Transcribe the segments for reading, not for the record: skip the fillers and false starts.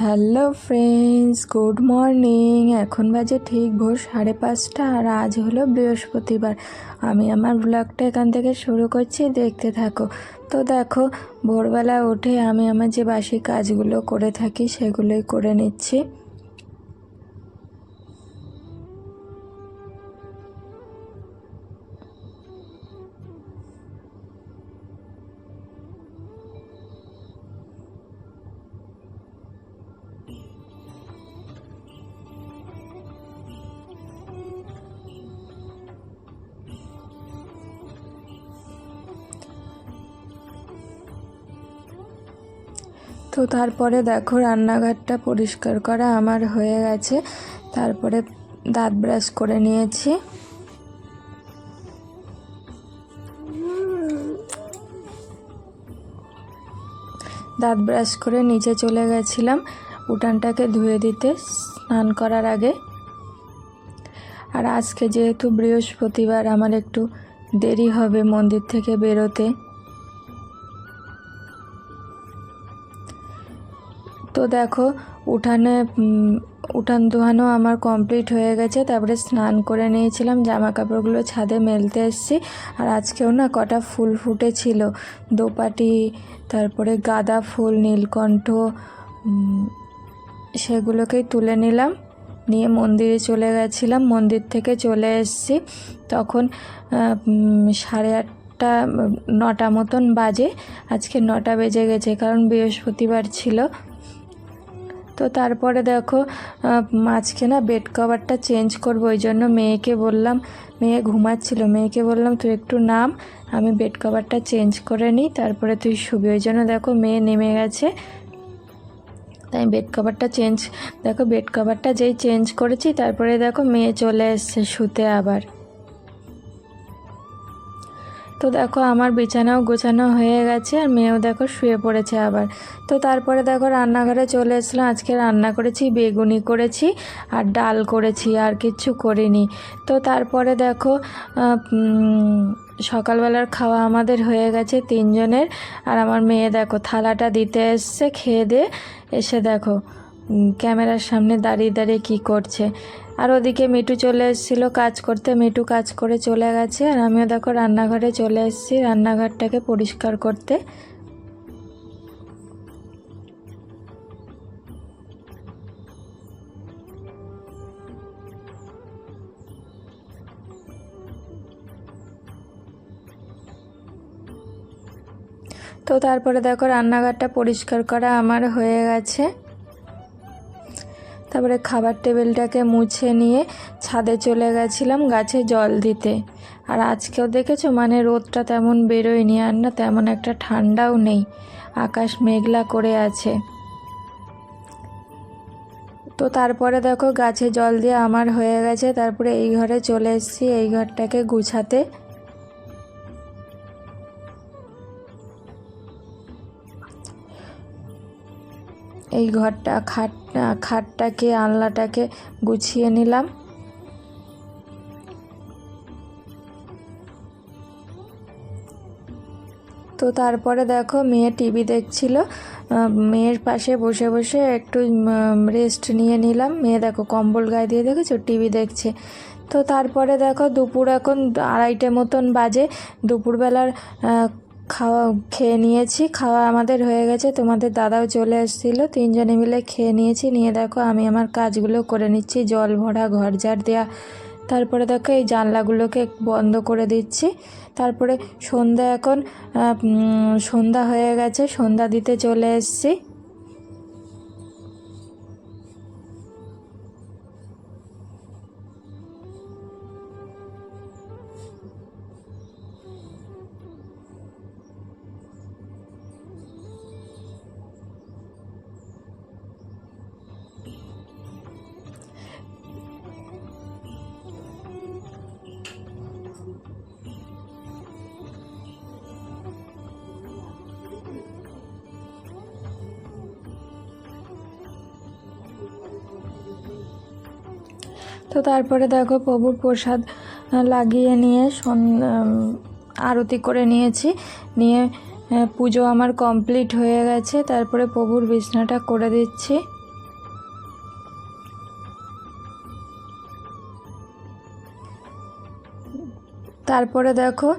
Hello friends, good morning. এখন বাজে ঠিক ভোর 5:30 আর আজ হলো বৃহস্পতিবার। আমি আমার ব্লগটা এখান থেকে শুরু করছি, দেখতে থাকো। তো দেখো, ভোরবেলা উঠে আমি আমার যে বাসি কাজগুলো করে থাকি সেগুলোই করে নিচ্ছি। তো তারপরে দেখো, রান্নাঘরটা পরিষ্কার করা আমার হয়ে গেছে। তারপরে দাঁত ব্রাশ করে নিয়েছি। দাঁত ব্রাশ করে নিচে চলে গেছিলাম উঠানটাকে ধুয়ে দিতে স্নান করার আগে। আর আজকে যেহেতু বৃহস্পতিবার, আমার একটু দেরি হবে মন্দির থেকে বেরোতে। তো দেখো, উঠান ধোয়ানো আমার কমপ্লিট হয়ে গেছে। তারপরে স্নান করে নিয়েছিলাম, জামা কাপড়গুলো ছাদে মেলতে এসেছি। আর আজকেও না কটা ফুল ফুটেছিল, দোপাটি, তারপরে গাঁদা ফুল, নীলকণ্ঠ, সেগুলোকেই তুলে নিলাম, নিয়ে মন্দিরে চলে গেছিলাম। মন্দির থেকে চলে এসেছি তখন 8:30 9টা মতন বাজে। আজকে 9টা বেজে গেছে, কারণ বৃহস্পতিবার ছিল। তো তারপরে দেখো, আজকে না বেড কভারটা চেঞ্জ করবো, ওই জন্য মেয়েকে বললাম, মেয়ে ঘুমাচ্ছিল, মেয়েকে বললাম তুই একটু নাম, আমি বেড কভারটা চেঞ্জ করে নিই, তারপরে তুই শুবি। ওই জন্য দেখো মেয়ে নেমে গেছে, তাই বেড কভারটা যেই চেঞ্জ করেছি, তারপরে দেখো মেয়ে চলে এসছে শুতে আবার। তো দেখো আমার বিছানাও গোছানো হয়ে গেছে, আর মেয়েও দেখো শুয়ে পড়েছে আবার। তো তারপরে দেখো রান্নাঘরে চলে এসলাম। আজকে রান্না করেছি, বেগুনি করেছি আর ডাল করেছি, আর কিচ্ছু করিনি। তো তারপরে দেখো, সকালবেলার খাওয়া আমাদের হয়ে গেছে 3 জনের। আর আমার মেয়ে দেখো থালাটা দিতে এসছে, খেয়ে দিয়ে এসে দেখো ক্যামেরার সামনে দাঁড়িয়ে দাঁড়িয়ে কী করছে। আর ওদিকে মিঠু চলে এসেছিলো কাজ করতে, মিঠু কাজ করে চলে গেছে। আর আমিও দেখো রান্নাঘরে চলে এসেছি রান্নাঘরটাকে পরিষ্কার করতে। তো তারপরে দেখো রান্নাঘরটা পরিষ্কার করা আমার হয়ে গেছে। তারপরে খাবার টেবিলটাকে মুছে নিয়ে ছাদে চলে গেছিলাম গাছে জল দিতে। আর আজকেও দেখেছো, মানে রোদটা তেমন বেরোয়নি, আর না তেমন একটা ঠান্ডাও নেই, আকাশ মেঘলা করে আছে। তো তারপরে দেখো গাছে জল দিয়ে আমার হয়ে গেছে। তারপরে এই ঘরে চলে এসেছি এই ঘরটাকে গুছাতে। এই ঘরটা খাটটাকে আলনাটাকে গুছিয়ে নিলাম। তো তারপরে দেখো মেয়ে টিভি দেখছিল, মেয়ের পাশে বসে বসে একটু রেস্ট নিয়ে নিলাম। মেয়ে দেখো কম্বল গায়ে দিয়ে দেখেছো টিভি দেখছে। তো তারপরে দেখো দুপুর এখন 2:30 মতন বাজে। দুপুরবেলার খেয়ে নিয়েছি, খাওয়া আমাদের হয়ে গেছে। তোমাদের দাদাও চলে এসেছিলো, 3 জনে মিলে খেয়ে নিয়েছি। নিয়ে দেখো আমি আমার কাজগুলো করে নিচ্ছি, জল ভরা, ঘর ঝাড় দেওয়া। তারপরে দেখো এই জানলাগুলোকে বন্ধ করে দিচ্ছি। তারপরে এখন সন্ধ্যা হয়ে গেছে, সন্ধ্যা দিতে চলে এসেছি। তো তারপরে দেখো প্রভুর প্রসাদ লাগিয়ে নিয়ে আরতি করে নিয়েছি। পুজো আমার কমপ্লিট হয়ে গেছে। তারপরে প্রভুর বিছনাটা করে দিচ্ছি। তারপরে দেখো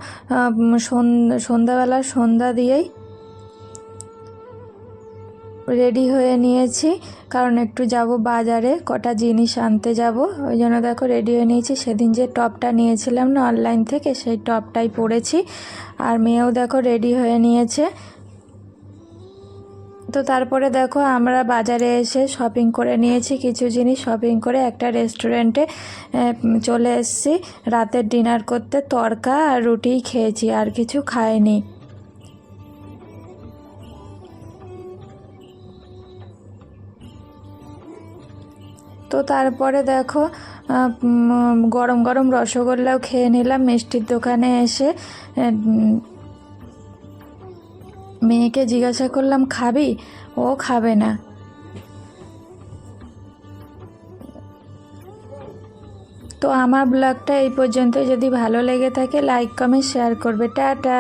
সন্ধ্যাবেলা সন্ধ্যা দিয়েই রেডি হয়ে নিয়েছি, কারণ একটু যাব বাজারে, কটা জিনিস আনতে যাব, ওই জন্য দেখো রেডি হয়ে নিয়েছি। সেদিন যে টপটা নিয়েছিলাম না অনলাইন থেকে, সেই টপটাই পরেছি। আর মেয়েও দেখো রেডি হয়ে নিয়েছে। তো তারপরে দেখো আমরা বাজারে এসে শপিং করে নিয়েছি, কিছু জিনিস শপিং করে একটা রেস্টুরেন্টে চলে এসেছি রাতের ডিনার করতে। তড়কা আর রুটিই খেয়েছি, আর কিছু খাইনি। তো তারপরে দেখো গরম গরম রসগোল্লাও খেয়ে নিলাম মিষ্টির দোকানে এসে। মেয়েকে জিজ্ঞাসা করলাম খাবি, ও খাবে না। তো আমার ব্লগটা এই পর্যন্ত, যদি ভালো লেগে থাকে লাইক কমেন্ট শেয়ার করবে। টাটা।